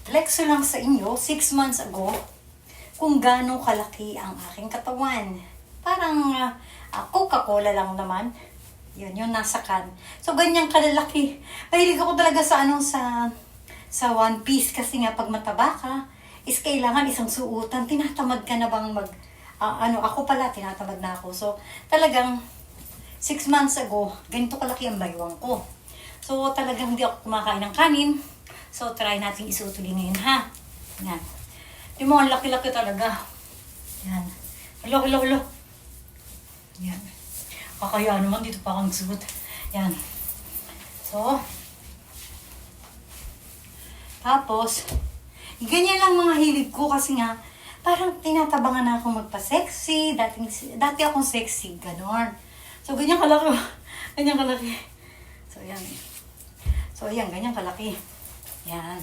Flex ko lang sa inyo, 6 months ago, kung gaano kalaki ang aking katawan. Parang Coca-Cola lang naman. Yun, yung nasa can. So, ganyan kalalaki. Mahilig ako talaga sa one piece kasi nga pag mataba ka, is kailangan isang suotan. Tinatamad ka na bang ako pala, tinatamad na ako. So, talagang 6 months ago, ganito kalaki ang baywang ko. So, talagang hindi ako kumakain ng kanin. So, try natin isutuli ngayon, ha? Yan. Yung mga laki-laki talaga. Yan. Hello. Yan. Kakaya naman, dito pa akong suot. Yan. So, tapos, ganyan lang mga hilig ko kasi nga, parang tinatabangan na akong magpa-sexy. Dati akong sexy, ganon. So, ganyan kalaki. Ganyan kalaki. So, yan. So, yan, ganyan kalaki. Yan.